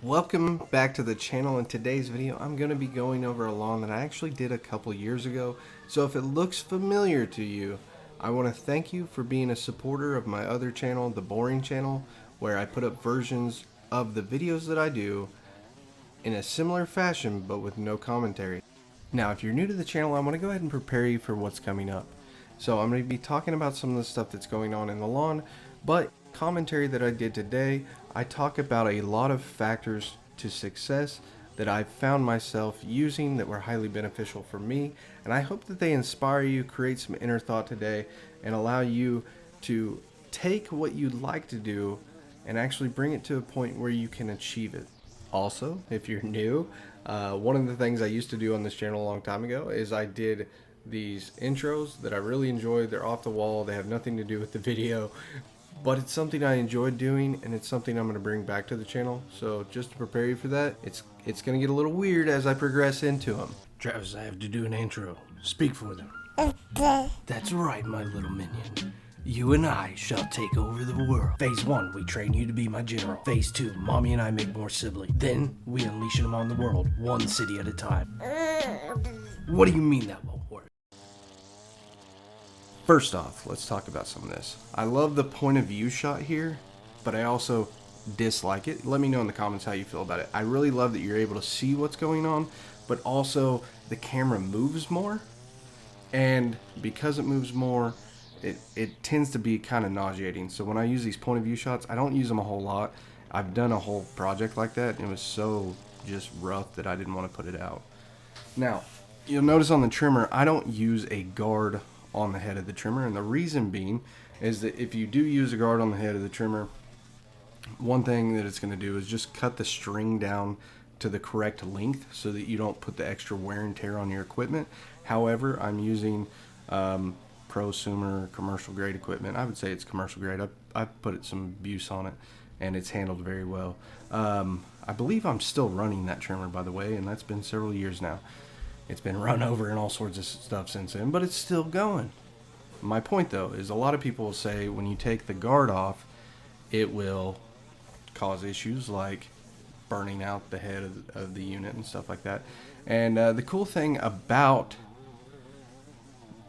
Welcome back to the channel. In today's video I'm going to be going over a lawn that I actually did a couple years ago, so if it looks familiar to you, I want to thank you for being a supporter of my other channel, the Boring Channel, where I put up versions of the videos that I do in a similar fashion but with no commentary. Now if you're new to the channel, I want to go ahead and prepare you for what's coming up. So I'm going to be talking about some of the stuff that's going on in the lawn, but commentary that I did today, I talk about a lot of factors to success that I've found myself using that were highly beneficial for me, and I hope that they inspire you, create some inner thought today, and allow you to take what you like to do and actually bring it to a point where you can achieve it. Also, if you're new, one of the things I used to do on this channel a long time ago is I did these intros that I really enjoyed. They're off the wall, they have nothing to do with the video, but it's something I enjoyed doing, and it's something I'm going to bring back to the channel. So just to prepare you for that, it's going to get a little weird as I progress into them. Travis, I have to do an intro. Speak for them. That's right, my little minion. You and I shall take over the world. Phase 1, we train you to be my general. Phase 2, Mommy and I make more siblings. Then, we unleash them on the world, one city at a time. What do you mean that won't work? First off, let's talk about some of this. I love the point of view shot here, but I also dislike it. Let me know in the comments how you feel about it. I really love that you're able to see what's going on, but also the camera moves more, and because it moves more, it tends to be kind of nauseating. So when I use these point of view shots, I don't use them a whole lot. I've done a whole project like that, and it was so just rough that I didn't want to put it out. Now, you'll notice on the trimmer, I don't use a guard on the head of the trimmer, and the reason being is that if you do use a guard on the head of the trimmer, one thing that it's going to do is just cut the string down to the correct length so that you don't put the extra wear and tear on your equipment. However, I'm using prosumer commercial grade equipment. I would say it's commercial grade. I put some abuse on it, and it's handled very well. I believe I'm still running that trimmer, by the way, and that's been several years now. It's been run over and all sorts of stuff since then, but it's still going. My point, though, is a lot of people say when you take the guard off, it will cause issues like burning out the head of the unit and stuff like that. And the cool thing about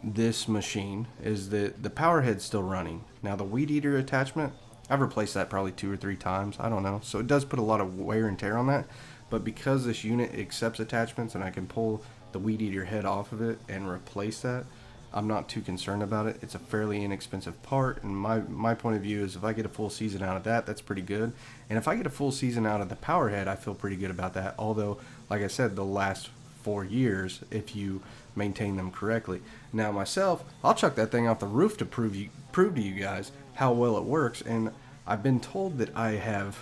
this machine is that the power head's still running. Now, the weed eater attachment, I've replaced that probably 2 or 3 times. I don't know. So it does put a lot of wear and tear on that. But because this unit accepts attachments and I can pull the weed eater head off of it and replace that, I'm not too concerned about it. It's a fairly inexpensive part, and my point of view is if I get a full season out of that, that's pretty good. And if I get a full season out of the power head, I feel pretty good about that. Although, like I said, the last 4 years if you maintain them correctly. Now myself, I'll chuck that thing off the roof to prove to you guys how well it works, and I've been told that I have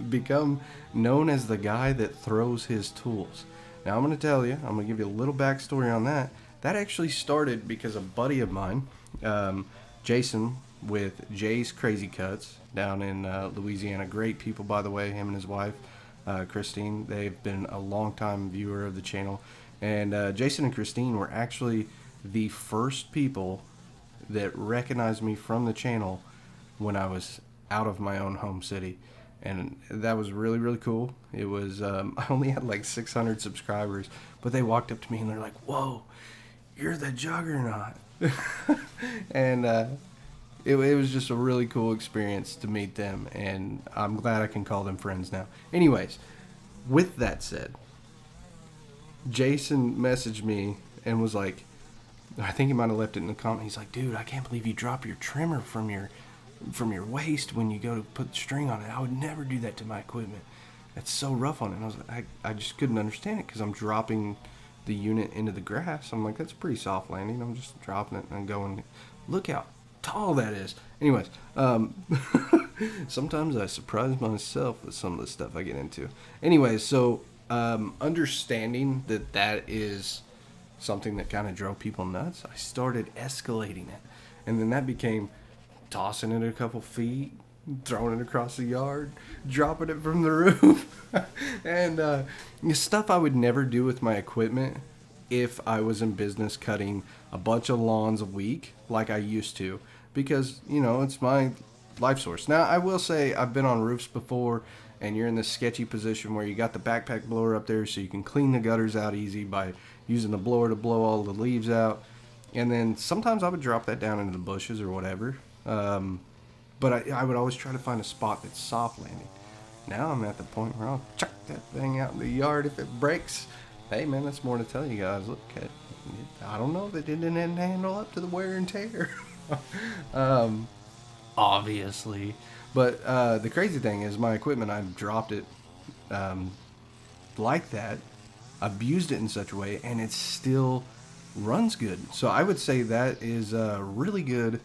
become known as the guy that throws his tools. Now I'm going to tell you, I'm going to give you a little backstory on that. That actually started because a buddy of mine, Jason with Jay's Crazy Cuts down in Louisiana, great people by the way, him and his wife, Christine, they've been a long time viewer of the channel, and Jason and Christine were actually the first people that recognized me from the channel when I was out of my own home city. And that was really, really cool. It was, I only had like 600 subscribers, but they walked up to me and they're like, "Whoa, you're the Juggernaut." And it was just a really cool experience to meet them, and I'm glad I can call them friends now. Anyways, with that said, Jason messaged me and was like, I think he might have left it in the comment. He's like, "Dude, I can't believe you drop your trimmer from your waist when you go to put string on it. I would never do that to my equipment. That's so rough on it." And I was like, I just couldn't understand it because I'm dropping the unit into the grass. I'm like, that's pretty soft landing. I'm just dropping it and going, look how tall that is. Anyways, sometimes I surprise myself with some of the stuff I get into. Anyways, so understanding that is something that kind of drove people nuts, I started escalating it, and then that became tossing it a couple feet, throwing it across the yard, dropping it from the roof, and stuff I would never do with my equipment if I was in business cutting a bunch of lawns a week like I used to, because, you know, it's my life source. Now, I will say I've been on roofs before and you're in this sketchy position where you got the backpack blower up there so you can clean the gutters out easy by using the blower to blow all the leaves out. And then sometimes I would drop that down into the bushes or whatever. But I would always try to find a spot that's soft landing. Now I'm at the point where I'll chuck that thing out in the yard if it breaks. Hey man, that's more to tell you guys. Look at, I don't know if it didn't handle up to the wear and tear. Obviously. But the crazy thing is my equipment, I've dropped it like that, abused it in such a way, and it still runs good. So I would say that is really good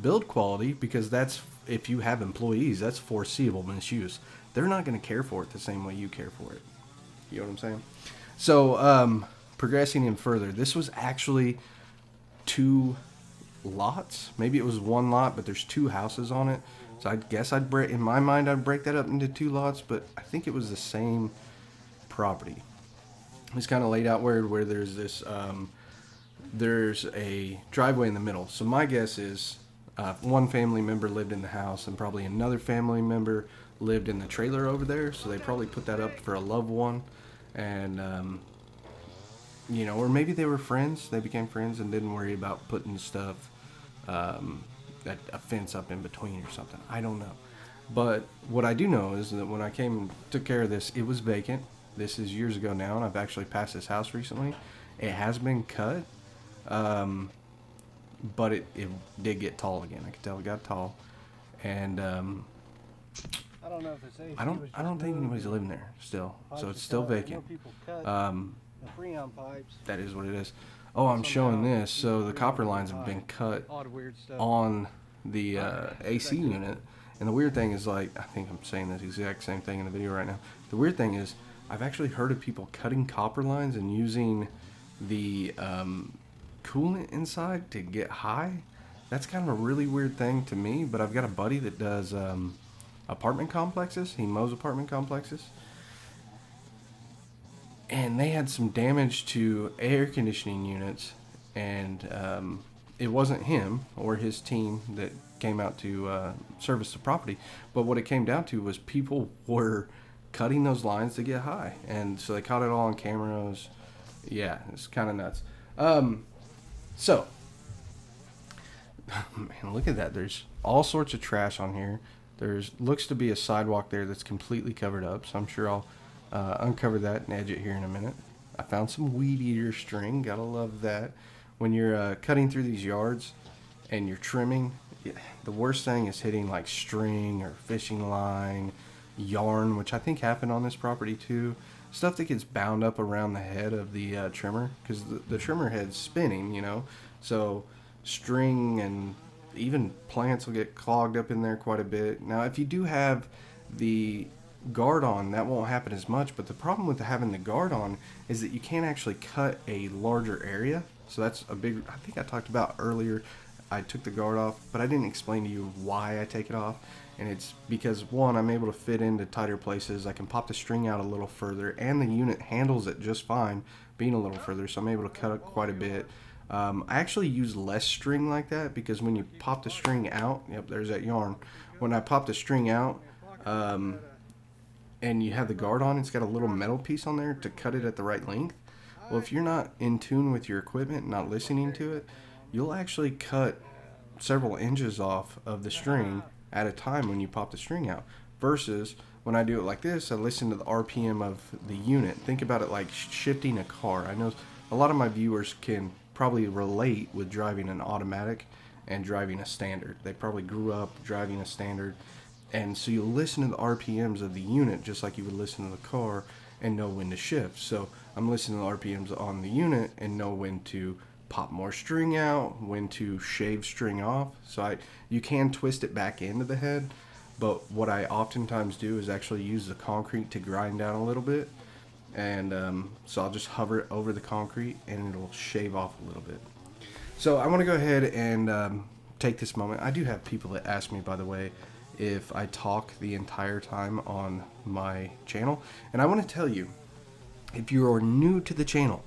build quality, because that's, if you have employees, that's foreseeable misuse. They're not going to care for it the same way you care for it. You know what I'm saying? So progressing in further, this was actually 2 lots. Maybe it was 1 lot, but there's 2 houses on it. So I guess I'd break, in my mind, I'd break that up into 2 lots, but I think it was the same property. It's kind of laid out where there's this, there's a driveway in the middle. So my guess is one family member lived in the house, and probably another family member lived in the trailer over there. So they probably put that up for a loved one, and you know, or maybe they were friends. They became friends and didn't worry about putting stuff, a fence up in between or something. I don't know. But what I do know is that when I came and took care of this, it was vacant. This is years ago now, and I've actually passed this house recently. It has been cut, but it did get tall again. I could tell it got tall, and I don't know if it's AC. I don't think anybody's living there still, so it's still vacant. The Freon pipes. That is what it is. Oh, I'm showing this. So the copper lines have been cut on the AC unit. And the weird thing is, like, I think I'm saying this exact same thing in the video right now. The weird thing is, I've actually heard of people cutting copper lines and using the coolant inside to get high. That's kind of a really weird thing to me, but I've got a buddy that does apartment complexes. He mows apartment complexes. And they had some damage to air conditioning units, and it wasn't him or his team that came out to service the property, but what it came down to was people were cutting those lines to get high, and so they caught it all on cameras. Yeah, it's kind of nuts. So, man, look at that. There's all sorts of trash on here. There's looks to be a sidewalk there that's completely covered up, so I'm sure I'll uncover that and edge it here in a minute. I found some weed eater string. Gotta love that. When you're cutting through these yards and you're trimming, the worst thing is hitting like string or fishing line, yarn, which I think happened on this property too. Stuff that gets bound up around the head of the trimmer, because the trimmer head's spinning, you know. So string and even plants will get clogged up in there quite a bit. Now, if you do have the guard on, that won't happen as much, but the problem with having the guard on is that you can't actually cut a larger area. So that's a big, I think I talked about earlier, I took the guard off, but I didn't explain to you why I take it off. And it's because, one, I'm able to fit into tighter places. I can pop the string out a little further, and the unit handles it just fine being a little further, so I'm able to cut it quite a bit. I actually use less string like that, because when you pop the string out, yep, there's that yarn. When I pop the string out, and you have the guard on, it's got a little metal piece on there to cut it at the right length. Well, if you're not in tune with your equipment, not listening to it, you'll actually cut several inches off of the string at a time when you pop the string out. Versus when I do it like this, I listen to the RPM of the unit. Think about it like shifting a car. I know a lot of my viewers can probably relate with driving an automatic and driving a standard. They probably grew up driving a standard. And so you listen to the RPMs of the unit just like you would listen to the car and know when to shift. So I'm listening to the RPMs on the unit and know when to pop more string out, when to shave string off. So you can twist it back into the head, but what I oftentimes do is actually use the concrete to grind down a little bit. And so I'll just hover it over the concrete and it'll shave off a little bit. So I want to go ahead and take this moment. I do have people that ask me, by the way, if I talk the entire time on my channel. And I want to tell you, if you are new to the channel,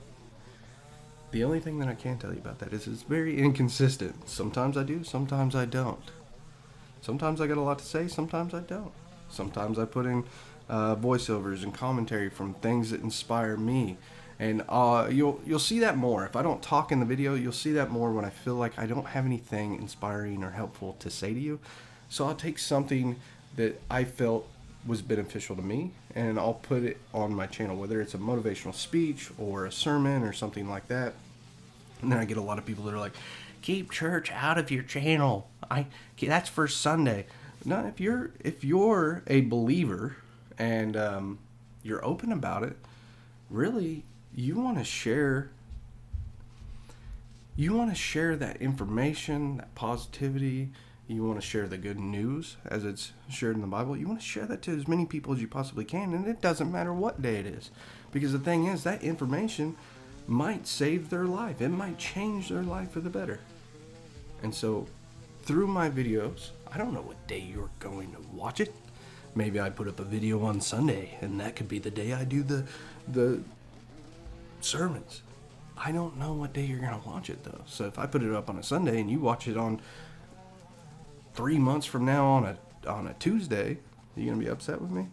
the only thing that I can tell you about that is it's very inconsistent. Sometimes I do, sometimes I don't. Sometimes I got a lot to say, sometimes I don't. Sometimes I put in voiceovers and commentary from things that inspire me. And you'll see that more. If I don't talk in the video, you'll see that more when I feel like I don't have anything inspiring or helpful to say to you. So I'll take something that I felt was beneficial to me and I'll put it on my channel, whether it's a motivational speech or a sermon or something like that. And then I get a lot of people that are like, keep church out of your channel. That's for Sunday. No, if you're a believer and you're open about it, really you want to share that information, that positivity. You want to share the good news as it's shared in the Bible. You want to share that to as many people as you possibly can, and it doesn't matter what day it is, because the thing is, that information might save their life. It might change their life for the better. And so through my videos, I don't know what day you're going to watch it. Maybe I put up a video on Sunday and that could be the day I do the sermons. I don't know what day you're going to watch it though. So if I put it up on a Sunday and you watch it on 3 months from now on a Tuesday, are you going to be upset with me?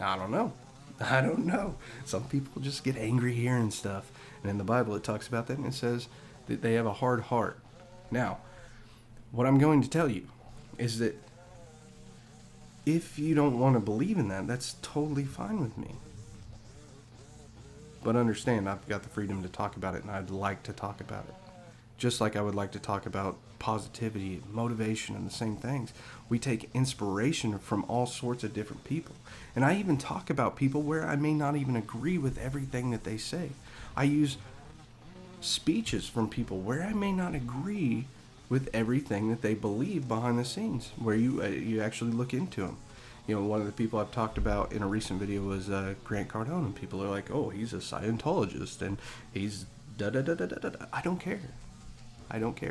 I don't know. Some people just get angry hearing stuff. And in the Bible it talks about that and it says that they have a hard heart. Now, what I'm going to tell you is that if you don't want to believe in that, that's totally fine with me. But understand, I've got the freedom to talk about it, and I'd like to talk about it. Just like I would like to talk about positivity, motivation, and the same things. We take inspiration from all sorts of different people. And I even talk about people where I may not even agree with everything that they say. I use speeches from people where I may not agree with everything that they believe behind the scenes, where you actually look into them. You know, one of the people I've talked about in a recent video was Grant Cardone, and people are like, oh, he's a Scientologist, and he's da-da-da-da-da-da. I don't care.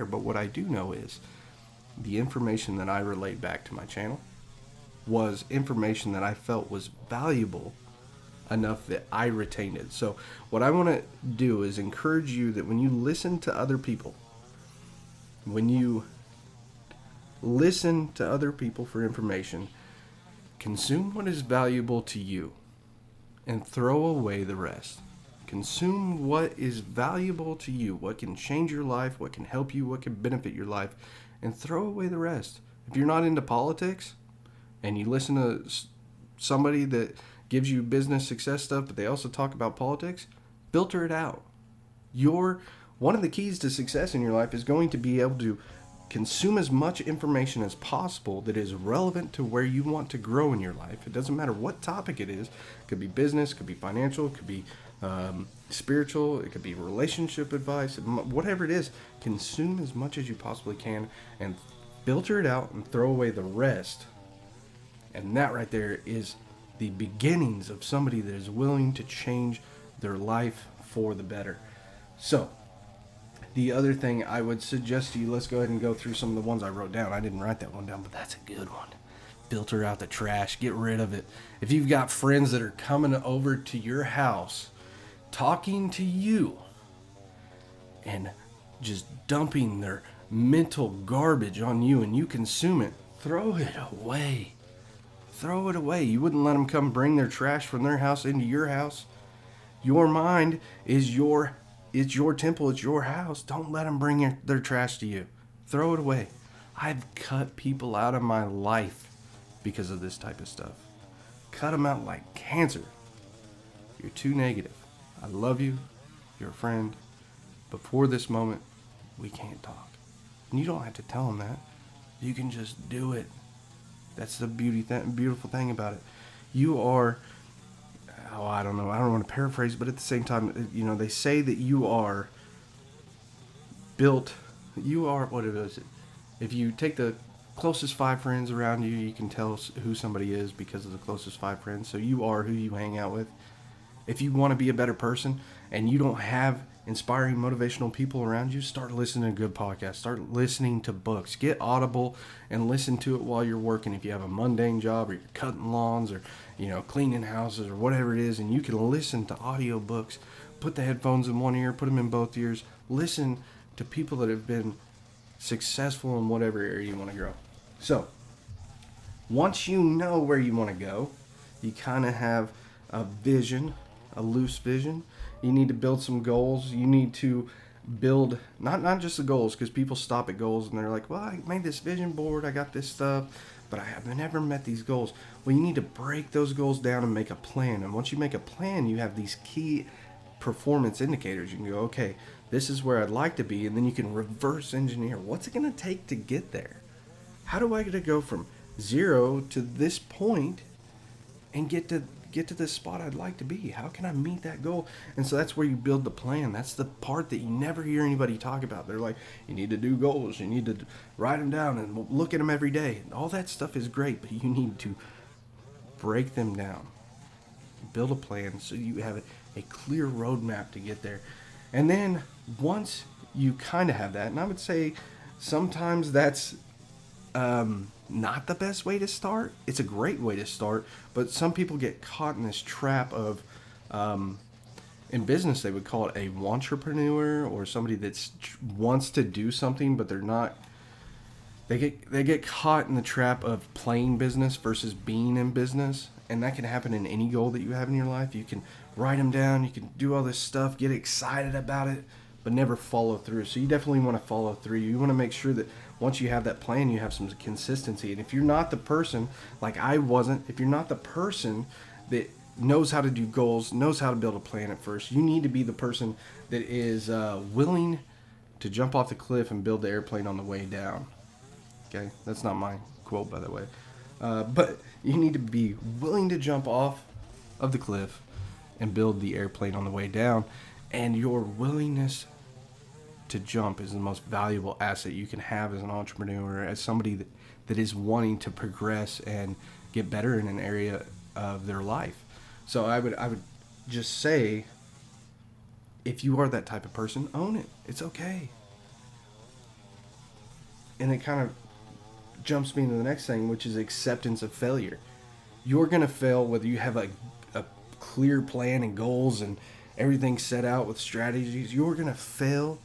But what I do know is the information that I relayed back to my channel was information that I felt was valuable enough that I retained it. So what I want to do is encourage you that when you listen to other people, when you listen to other people for information, consume what is valuable to you and throw away the rest. Consume what is valuable to you, what can change your life, what can help you, what can benefit your life, and throw away the rest. If you're not into politics and you listen to somebody that gives you business success stuff, but they also talk about politics, filter it out. One of the keys to success in your life is going to be able to consume as much information as possible that is relevant to where you want to grow in your life. It doesn't matter what topic it is. It could be business, it could be financial, it could be spiritual, it could be relationship advice, whatever it is. Consume as much as you possibly can and filter it out and throw away the rest. And that right there is the beginnings of somebody that is willing to change their life for the better. So the other thing I would suggest to you, let's go ahead and go through some of the ones I wrote down. I didn't write that one down, but that's a good one. Filter out the trash. Get rid of it. If you've got friends that are coming over to your house, talking to you, and just dumping their mental garbage on you, and you consume it, throw it away. Throw it away. You wouldn't let them come bring their trash from their house into your house. Your mind is it's your temple, it's your house. Don't let them bring their trash to you. Throw it away. I've cut people out of my life because of this type of stuff. Cut them out like cancer. You're too negative. I love you. You're a friend. But for this moment, we can't talk. And you don't have to tell them that. You can just do it. That's the beautiful thing about it. You are... I don't know. I don't want to paraphrase, but at the same time, you know, they say that you are built. What is it? If you take the closest 5 friends around you, you can tell who somebody is because of the closest 5 friends. So you are who you hang out with. If you want to be a better person and you don't have inspiring, motivational people around you, start listening to good podcasts. Start listening to books. Get Audible and listen to it while you're working. If you have a mundane job or you're cutting lawns or, you know, cleaning houses or whatever it is, and you can listen to audio books, put the headphones in one ear, put them in both ears. Listen to people that have been successful in whatever area you want to grow. So, once you know where you want to go, You kind of have a vision, a loose vision. You need to build some goals. You need to build not just the goals, because people stop at goals and they're like, well, I made this vision board, I got this stuff, but I have never met these goals. Well, you need to break those goals down and make a plan. And once you make a plan, you have these key performance indicators. You can go, okay, this is where I'd like to be, and then you can reverse engineer. What's it going to take to get there? How do I get to go from 0 to this point and get to the spot I'd like to be? How can I meet that goal? And so that's where you build the plan. That's the part that you never hear anybody talk about. They're like, you need to do goals, you need to write them down and look at them every day. All that stuff is great, but you need to break them down, build a plan so you have a clear roadmap to get there. And then once you kind of have that, and I would say sometimes that's not the best way to start. It's a great way to start, but some people get caught in this trap of, in business they would call it a wantrepreneur, or somebody that wants to do something but they're not. They get caught in the trap of playing business versus being in business, and that can happen in any goal that you have in your life. You can write them down, you can do all this stuff, get excited about it, but never follow through. So you definitely want to follow through. You want to make sure that once you have that plan, you have some consistency. And if you're not the person, like I wasn't, if you're not the person that knows how to do goals, knows how to build a plan at first, you need to be the person that is willing to jump off the cliff and build the airplane on the way down. Okay, that's not my quote, by the way. But you need to be willing to jump off of the cliff and build the airplane on the way down. And your willingness to jump is the most valuable asset you can have as an entrepreneur, as somebody that is wanting to progress and get better in an area of their life. So I would just say, if you are that type of person, own it. It's okay. And it kind of jumps me into the next thing, which is acceptance of failure. You're going to fail whether you have a clear plan and goals and everything set out with strategies. You're going to fail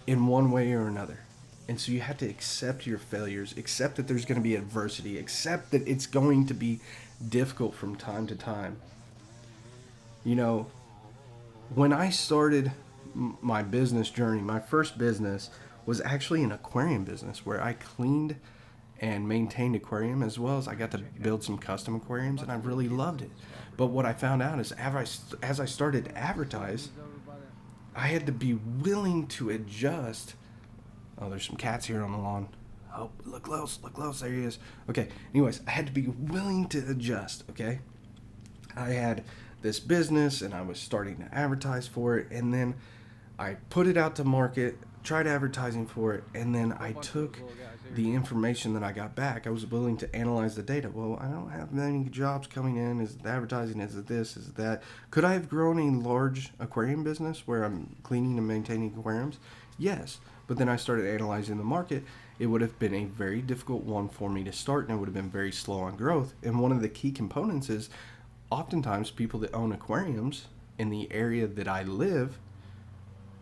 in one way or another. And so you have to accept your failures, accept that there's going to be adversity, accept that it's going to be difficult from time to time. You know, when I started my business journey, my first business was actually an aquarium business where I cleaned and maintained aquarium, as well as I got to build some custom aquariums, and I really loved it. But what I found out is as I started to advertise, I had to be willing to adjust. Oh, there's some cats here on the lawn. Oh, look close, there he is. Okay, anyways, I had to be willing to adjust, okay? I had this business, and I was starting to advertise for it, and then I put it out to market, tried advertising for it, and then I took the information that I got back. I was willing to analyze the data. Well, I don't have many jobs coming in. Is it advertising? Is it this? Is it that? Could I have grown a large aquarium business where I'm cleaning and maintaining aquariums? Yes. But then I started analyzing the market. It would have been a very difficult one for me to start, and it would have been very slow on growth. And one of the key components is oftentimes people that own aquariums in the area that I live,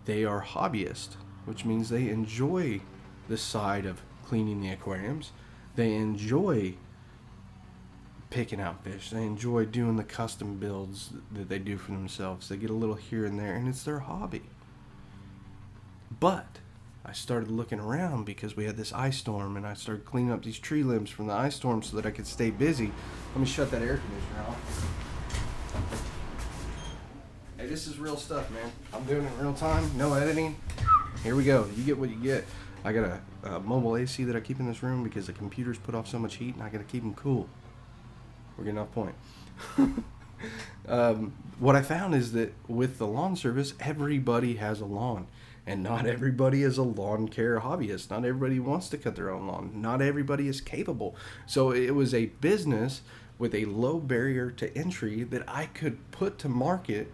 they are hobbyists, which means they enjoy the side of cleaning the aquariums. They enjoy picking out fish. They enjoy doing the custom builds that they do for themselves. They get a little here and there, and it's their hobby. But I started looking around because we had this ice storm, and I started cleaning up these tree limbs from the ice storm so that I could stay busy. Let me shut that air conditioner off. Hey, this is real stuff, man. I'm doing it in real time, no editing. Here we go. You get what you get. I got a mobile AC that I keep in this room because the computers put off so much heat, and I got to keep them cool. We're getting off point. What I found is that with the lawn service, everybody has a lawn. And not everybody is a lawn care hobbyist. Not everybody wants to cut their own lawn. Not everybody is capable. So it was a business with a low barrier to entry that I could put to market,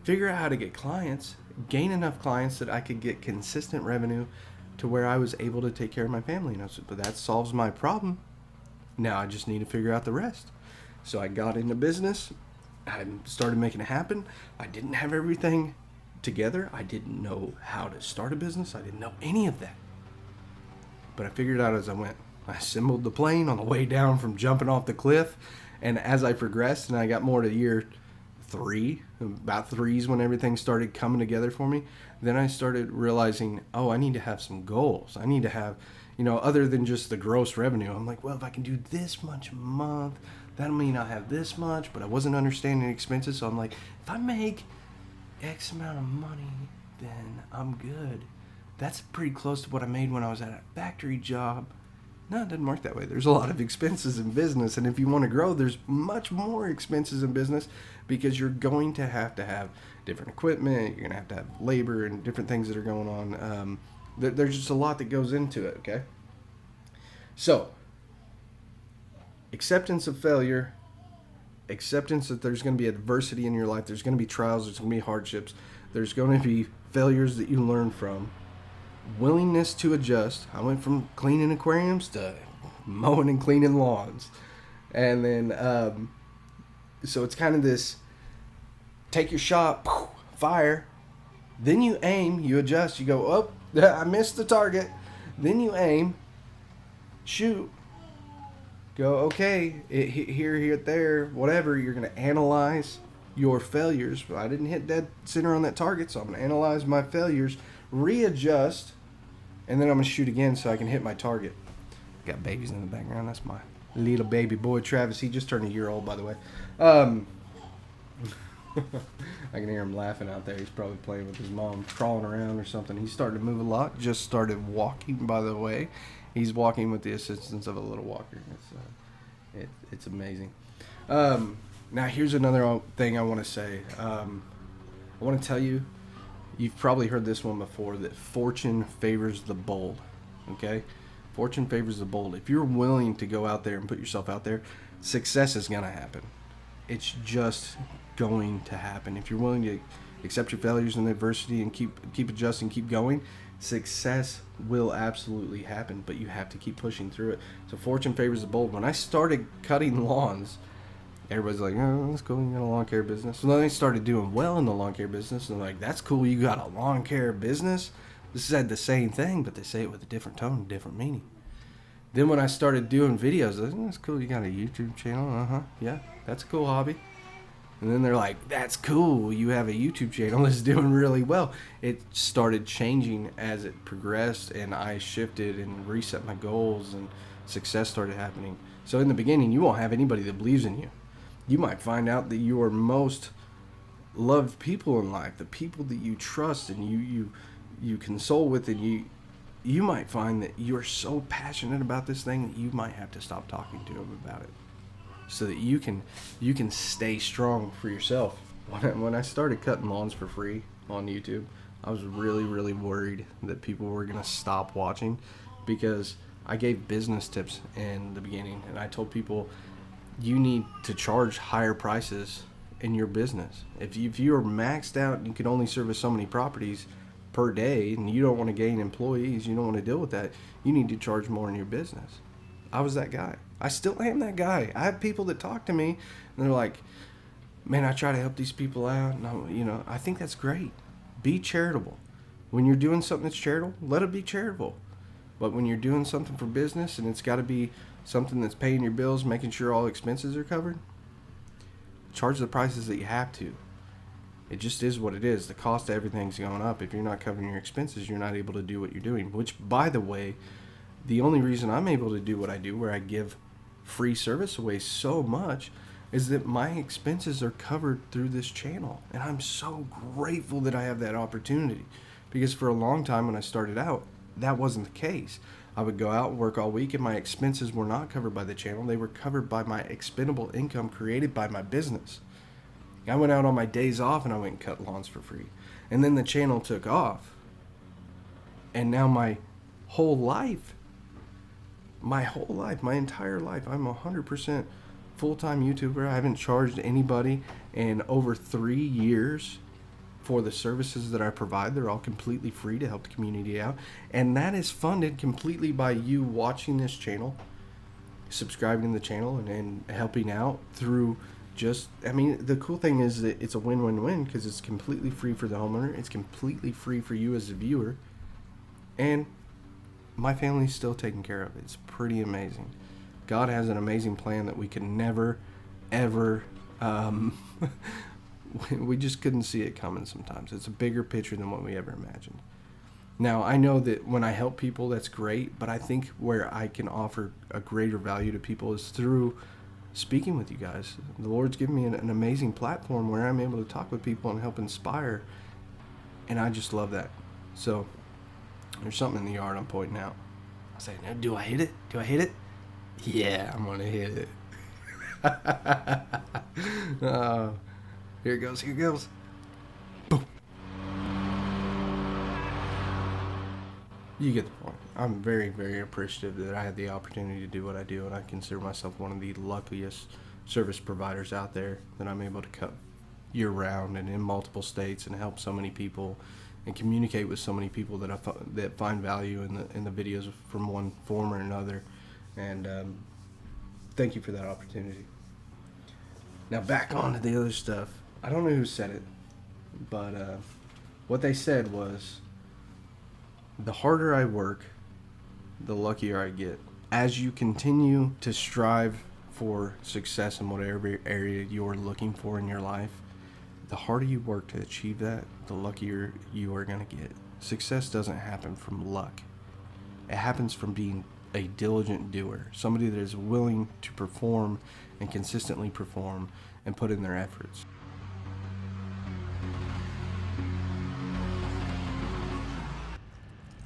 figure out how to get clients, gain enough clients that I could get consistent revenue to where I was able to take care of my family. And I said, but that solves my problem. Now I just need to figure out the rest. So I got into business. I started making it happen. I didn't have everything together. I didn't know how to start a business. I didn't know any of that. But I figured it out as I went. I assembled the plane on the way down from jumping off the cliff, And as I progressed and I got more to year 3, about 3's when everything started coming together for me, then I started realizing, oh, I need to have some goals. I need to have, other than just the gross revenue. I'm like, well, if I can do this much a month, that'll mean I have this much, but I wasn't understanding expenses. So I'm like, if I make X amount of money, then I'm good. That's pretty close to what I made when I was at a factory job. No, it doesn't work that way. There's a lot of expenses in business, and if you want to grow, there's much more expenses in business because you're going to have different equipment. You're going to have labor and different things that are going on. There's just a lot that goes into it, okay? So, acceptance of failure, acceptance that there's going to be adversity in your life, there's going to be trials, there's going to be hardships, there's going to be failures that you learn from. Willingness to adjust. I went from cleaning aquariums to mowing and cleaning lawns. And then, so it's kind of this, take your shot, fire. Then you aim, you adjust, you go, oh, I missed the target. Then you aim, shoot. Go, okay, it hit here, there, whatever. You're going to analyze your failures. I didn't hit dead center on that target, so I'm going to analyze my failures, readjust, and then I'm going to shoot again so I can hit my target. Got babies in the background. That's my little baby boy, Travis. He just turned a year old, by the way. I can hear him laughing out there. He's probably playing with his mom, crawling around or something. He's starting to move a lot. Just started walking, by the way. He's walking with the assistance of a little walker. It's amazing. Now, here's another thing I want to say. I want to tell you, you've probably heard this one before, that fortune favors the bold. Okay? Fortune favors the bold. If you're willing to go out there and put yourself out there, success is going to happen. It's just going to happen. If you're willing to accept your failures and adversity and keep adjusting, keep going, success will absolutely happen, but you have to keep pushing through it. So fortune favors the bold. When I started cutting lawns, everybody's like, oh, that's cool, you got a lawn care business. So then I started doing well in the lawn care business, and they're like, that's cool, you got a lawn care business? This said the same thing, but they say it with a different tone and different meaning. Then when I started doing videos, I was like, that's cool, you got a YouTube channel? Yeah, that's a cool hobby. And then they're like, that's cool, you have a YouTube channel that's doing really well. It started changing as it progressed, and I shifted and reset my goals, and success started happening. So in the beginning, you won't have anybody that believes in you. You might find out that your most loved people in life, the people that you trust and you console with, and you might find that you're so passionate about this thing that you might have to stop talking to them about it, so that you can stay strong for yourself. When I started cutting lawns for free on YouTube, I was really, really worried that people were going to stop watching, because I gave business tips in the beginning, and I told people you need to charge higher prices in your business. If you are maxed out and you can only service so many properties per day, and you don't want to gain employees, you don't want to deal with that, you need to charge more in your business. I was that guy. I still am that guy. I have people that talk to me, and they're like, man, I try to help these people out, and I think that's great. Be charitable. When you're doing something that's charitable, let it be charitable. But when you're doing something for business, and it's got to be something that's paying your bills, making sure all expenses are covered, charge the prices that you have to. It just is what it is. The cost of everything's going up. If you're not covering your expenses, you're not able to do what you're doing. Which, by the way, the only reason I'm able to do what I do, where I give free service away so much, is that my expenses are covered through this channel. And I'm so grateful that I have that opportunity. Because for a long time when I started out, that wasn't the case. I would go out and work all week, and my expenses were not covered by the channel. They were covered by my expendable income created by my business. I went out on my days off and I went and cut lawns for free. And then the channel took off. And now my whole life, my entire life, I'm 100% full-time YouTuber. I haven't charged anybody in over 3 years for the services that I provide. They're all completely free to help the community out. And that is funded completely by you watching this channel, subscribing to the channel, and helping out through the cool thing is that it's a win-win-win, because it's completely free for the homeowner. It's completely free for you as a viewer. And my family's still taken care of. It's pretty amazing. God has an amazing plan that we can never, ever. Um, we just couldn't see it coming sometimes. It's a bigger picture than what we ever imagined. Now, I know that when I help people, that's great, but I think where I can offer a greater value to people is through speaking with you guys. The Lord's given me an amazing platform where I'm able to talk with people and help inspire, and I just love that. So, there's something in the yard I'm pointing out. I say, now, do I hit it? Do I hit it? Yeah, I'm going to hit it. Here it goes, here it goes. Boom. You get the point. I'm very, very appreciative that I had the opportunity to do what I do, and I consider myself one of the luckiest service providers out there that I'm able to cut year round and in multiple states and help so many people and communicate with so many people that find value in the videos from one form or another. And thank you for that opportunity. Now back on to the other stuff. I don't know who said it, but what they said was, the harder I work, the luckier I get. As you continue to strive for success in whatever area you're looking for in your life, the harder you work to achieve that, the luckier you are going to get. Success doesn't happen from luck. It happens from being a diligent doer, somebody that is willing to perform and consistently perform and put in their efforts.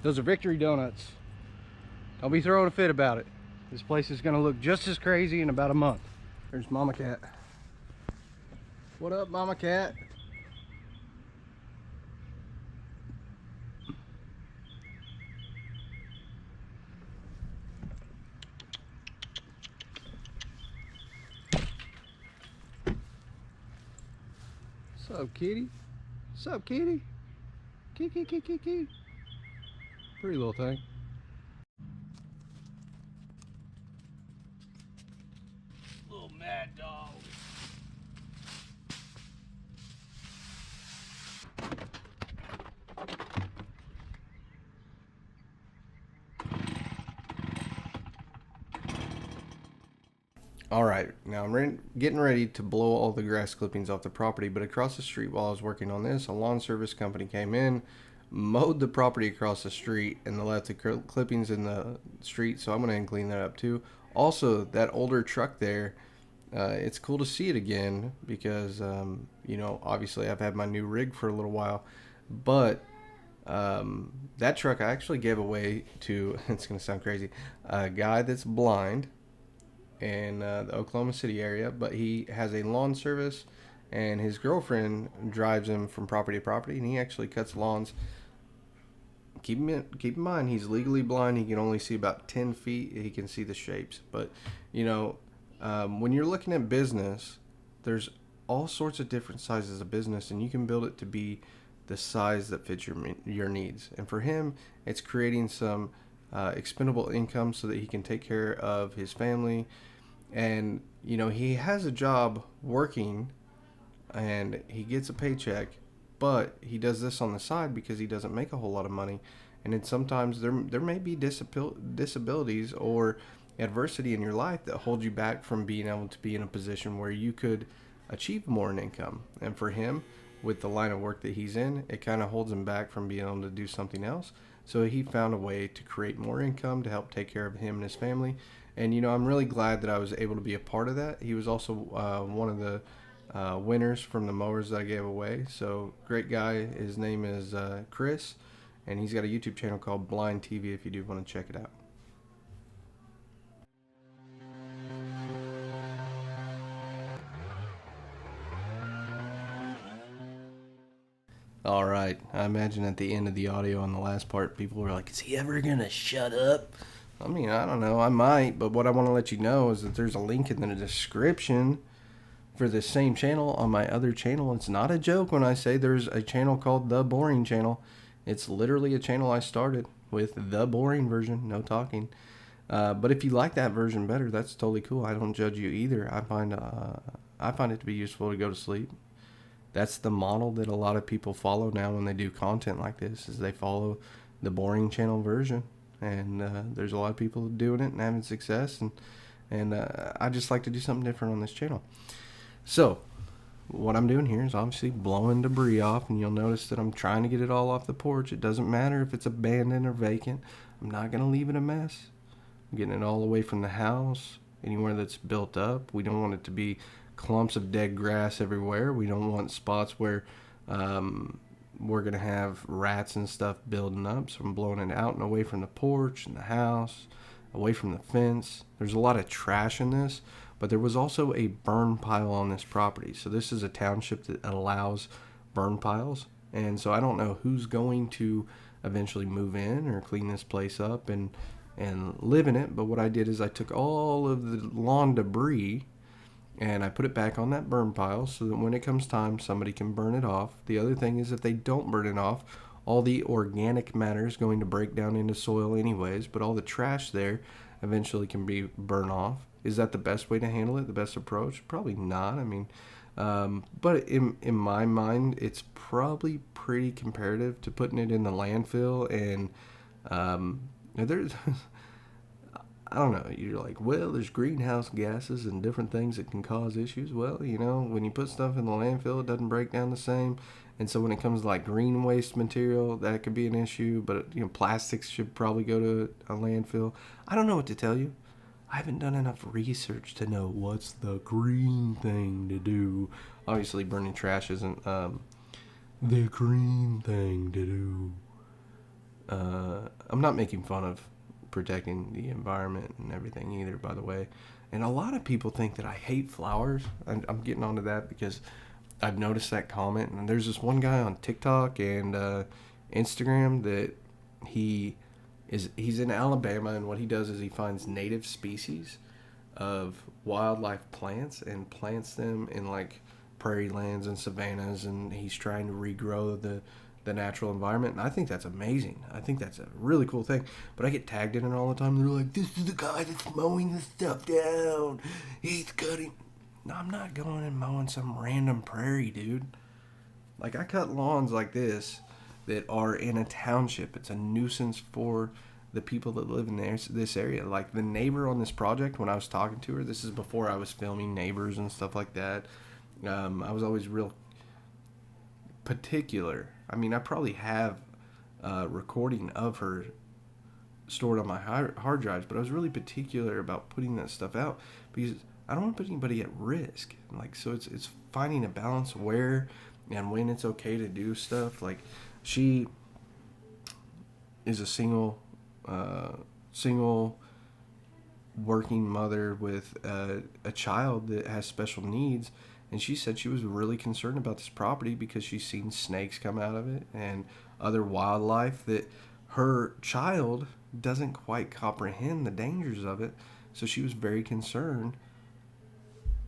Those are victory donuts. Don't be throwing a fit about it. This place is gonna look just as crazy in about a month. There's Mama Cat. What up, Mama Cat? What's up, kitty? What's up, kitty? Kitty. Pretty little thing. Little mad dog. All right, now I'm getting ready to blow all the grass clippings off the property, but across the street while I was working on this, a lawn service company came in, mowed the property across the street, and they left the clippings in the street, so I'm going to clean that up too. Also, that older truck there, it's cool to see it again because, obviously I've had my new rig for a little while, but that truck I actually gave away to, it's going to sound crazy, a guy that's blind in the Oklahoma City area, but he has a lawn service, and his girlfriend drives him from property to property, and he actually cuts lawns. Keep in mind, he's legally blind. He can only see about 10 feet. He can see the shapes. But, when you're looking at business, there's all sorts of different sizes of business, and you can build it to be the size that fits your needs. And for him, it's creating some expendable income so that he can take care of his family. And he has a job working and he gets a paycheck, but he does this on the side because he doesn't make a whole lot of money. And then sometimes there may be disabilities or adversity in your life that hold you back from being able to be in a position where you could achieve more in income. And for him, with the line of work that he's in, it kind of holds him back from being able to do something else. So he found a way to create more income to help take care of him and his family. And, I'm really glad that I was able to be a part of that. He was also one of the winners from the mowers that I gave away. So great guy. His name is Chris, and he's got a YouTube channel called Blind TV if you do want to check it out. All right. I imagine at the end of the audio on the last part, people were like, is he ever going to shut up? I mean, I don't know. I might, but what I want to let you know is that there's a link in the description for the same channel on my other channel. It's not a joke when I say there's a channel called The Boring Channel. It's literally a channel I started with the boring version, no talking. But if you like that version better, that's totally cool. I don't judge you either. I find it to be useful to go to sleep. That's the model that a lot of people follow now when they do content like this, is they follow the boring channel version. And there's a lot of people doing it and having success. And And I just like to do something different on this channel. So what I'm doing here is obviously blowing debris off, and you'll notice that I'm trying to get it all off the porch. It doesn't matter if it's abandoned or vacant. I'm not going to leave it a mess. I'm getting it all away from the house, anywhere that's built up. We don't want it to be clumps of dead grass everywhere. We don't want spots where we're going to have rats and stuff building up. So I'm blowing it out and away from the porch and the house, away from the fence. There's a lot of trash in this, but there was also a burn pile on this property. So this is a township that allows burn piles. And so I don't know who's going to eventually move in or clean this place up and live in it. But what I did is I took all of the lawn debris and I put it back on that burn pile so that when it comes time, somebody can burn it off. The other thing is if they don't burn it off, all the organic matter is going to break down into soil anyways, but all the trash there eventually can be burned off. Is that the best way to handle it, the best approach? Probably not. I mean, but in my mind, it's probably pretty comparative to putting it in the landfill. And there's I don't know, you're like, well, there's greenhouse gases and different things that can cause issues. Well, you know, when you put stuff in the landfill, it doesn't break down the same. And so when it comes to like green waste material, that could be an issue. But, you know, plastics should probably go to a landfill. I don't know what to tell you. I haven't done enough research to know what's the green thing to do. Obviously, burning trash isn't the green thing to do. I'm not making fun of protecting the environment and everything either, by the way. And a lot of people think that I hate flowers. I'm getting onto that because I've noticed that comment. And there's this one guy on TikTok and Instagram that he's in Alabama, and what he does is he finds native species of wildlife plants and plants them in like prairie lands and savannas, and he's trying to regrow the natural environment. And I think that's amazing. I think that's a really cool thing. But I get tagged in it all the time. They're like, this is the guy that's mowing the stuff down. He's cutting. No, I'm not going and mowing some random prairie, dude. Like, I cut lawns like this that are in a township. It's a nuisance for the people that live in this area. Like, the neighbor on this project, when I was talking to her, this is before I was filming neighbors and stuff like that. I was always real particular. I mean, I probably have a recording of her stored on my hard drives, but I was really particular about putting that stuff out because I don't want to put anybody at risk. Like, so it's finding a balance where and when it's okay to do stuff. Like, she is a single working mother with a child that has special needs. And she said she was really concerned about this property because she's seen snakes come out of it and other wildlife that her child doesn't quite comprehend the dangers of it. So she was very concerned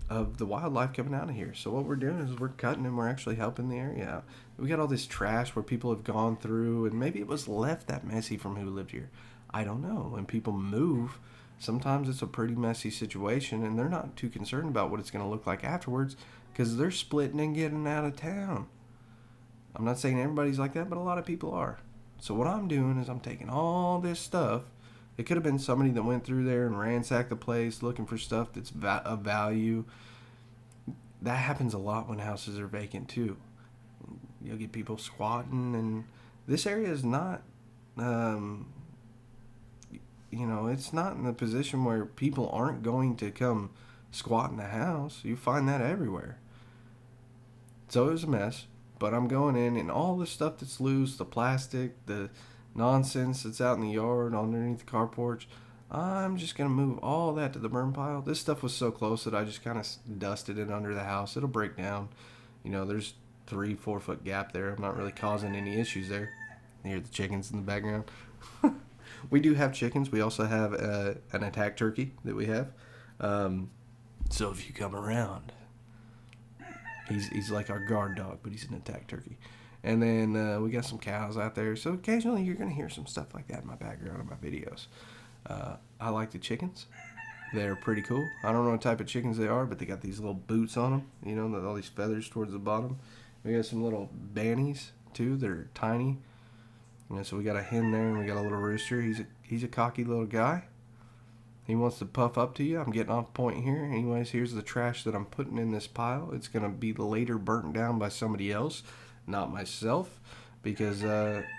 of the wildlife coming out of here. So what we're doing is we're cutting and we're actually helping the area out. We got all this trash where people have gone through, and maybe it was left that messy from who lived here. I don't know. When people move, sometimes it's a pretty messy situation, and they're not too concerned about what it's going to look like afterwards because they're splitting and getting out of town. I'm not saying everybody's like that, but a lot of people are. So what I'm doing is I'm taking all this stuff. It could have been somebody that went through there and ransacked the place looking for stuff that's of value. That happens a lot when houses are vacant too. You'll get people squatting, and this area is not it's not in a position where people aren't going to come squat in the house. You find that everywhere. So it was a mess, but I'm going in, and all the stuff that's loose, the plastic, the nonsense that's out in the yard underneath the carport, I'm just going to move all that to the burn pile. This stuff was so close that I just kind of dusted it under the house. It'll break down. You know, there's 3-4 foot gap there. I'm not really causing any issues there. You hear the chickens in the background. We do have chickens. We also have an attack turkey that we have. So if you come around, he's like our guard dog, but he's an attack turkey. And then we got some cows out there. So occasionally you're going to hear some stuff like that in my background in my videos. I like the chickens. They're pretty cool. I don't know what type of chickens they are, but they got these little boots on them. You know, all these feathers towards the bottom. We got some little bannies, too. They're tiny. So we got a hen there, and we got a little rooster. He's a cocky little guy. He wants to puff up to you. I'm getting off point here. Anyways, here's the trash that I'm putting in this pile. It's going to be later burnt down by somebody else, not myself, because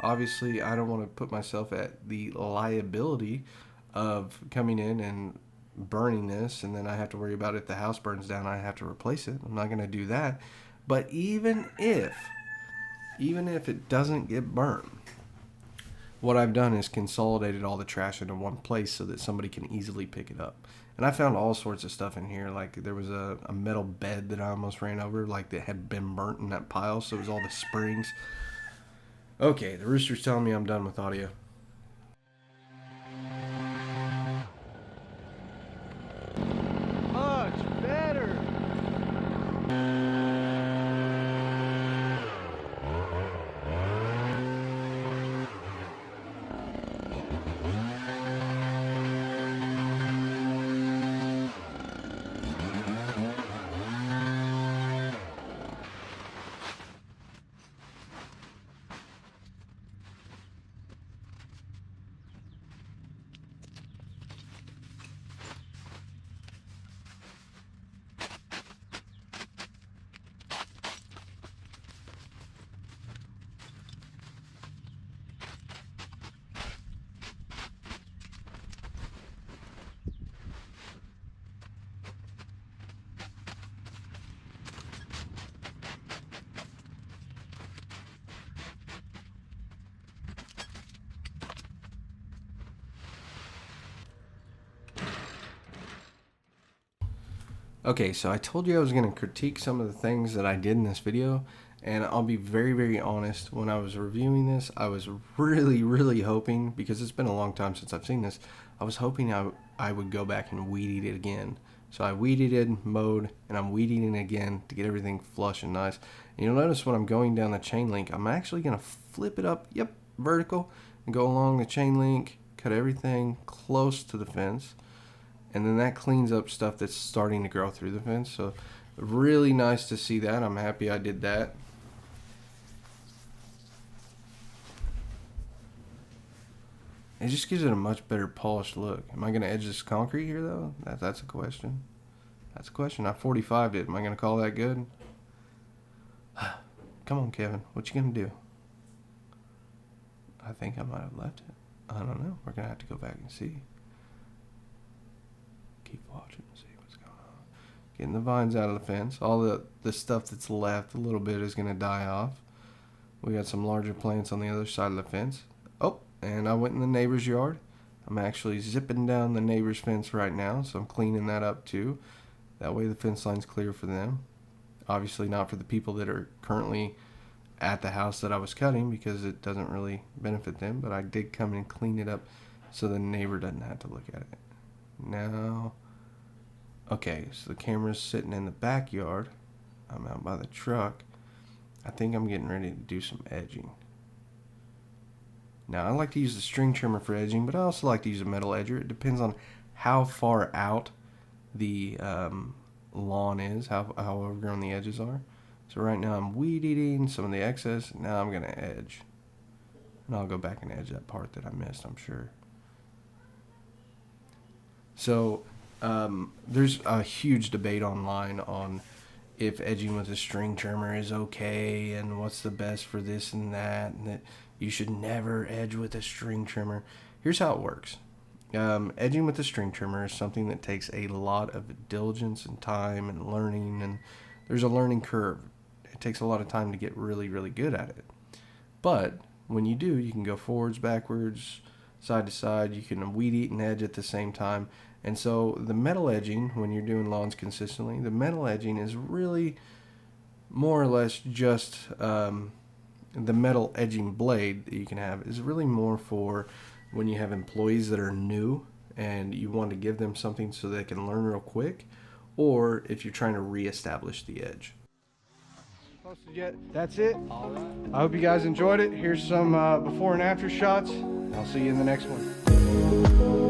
obviously I don't want to put myself at the liability of coming in and burning this, and then I have to worry about if the house burns down, I have to replace it. I'm not going to do that. But even if it doesn't get burnt, what I've done is consolidated all the trash into one place so that somebody can easily pick it up. And I found all sorts of stuff in here. Like there was a metal bed that I almost ran over, like that had been burnt in that pile. So it was all the springs. Okay, the rooster's telling me I'm done with audio. Much better. Okay, so I told you I was going to critique some of the things that I did in this video, and I'll be very, very honest. When I was reviewing this, I was really, really hoping, because it's been a long time since I've seen this, I was hoping I would go back and weed eat it again. So I weed eated, mowed, and I'm weed eating again to get everything flush and nice. And you'll notice when I'm going down the chain link, I'm actually going to flip it up, vertical, and go along the chain link, cut everything close to the fence. And then that cleans up stuff that's starting to grow through the fence. So really nice to see that. I'm happy I did that. It just gives it a much better polished look. Am I going to edge this concrete here, though? That's a question. That's a question. I 45'd it. Am I going to call that good? Come on, Kevin. What you going to do? I think I might have left it. I don't know. We're going to have to go back and see. Keep watching and see what's going on. Getting the vines out of the fence. All the stuff that's left, a little bit, is going to die off. We got some larger plants on the other side of the fence. Oh, and I went in the neighbor's yard. I'm actually zipping down the neighbor's fence right now, so I'm cleaning that up too. That way the fence line's clear for them. Obviously not for the people that are currently at the house that I was cutting, because it doesn't really benefit them, but I did come and clean it up so the neighbor doesn't have to look at it. Now, okay, so the camera's sitting in the backyard. I'm out by the truck. I think I'm getting ready to do some edging. Now, I like to use the string trimmer for edging, but I also like to use a metal edger. It depends on how far out the lawn is, how overgrown the edges are. So right now I'm weed eating some of the excess. Now I'm going to edge. And I'll go back and edge that part that I missed, I'm sure. So there's a huge debate online on if edging with a string trimmer is okay and what's the best for this and that you should never edge with a string trimmer. Here's how it works. Edging with a string trimmer is something that takes a lot of diligence and time and learning, and there's a learning curve. It takes a lot of time to get really, really good at it. But when you do, you can go forwards, backwards, side to side. You can weed eat and edge at the same time. And so the metal edging, when you're doing lawns consistently, the metal edging is really more or less just the metal edging blade that you can have is really more for when you have employees that are new and you want to give them something so they can learn real quick, or if you're trying to reestablish the edge. Posted yet? That's it. All right. I hope you guys enjoyed it. Here's some before and after shots. I'll see you in the next one.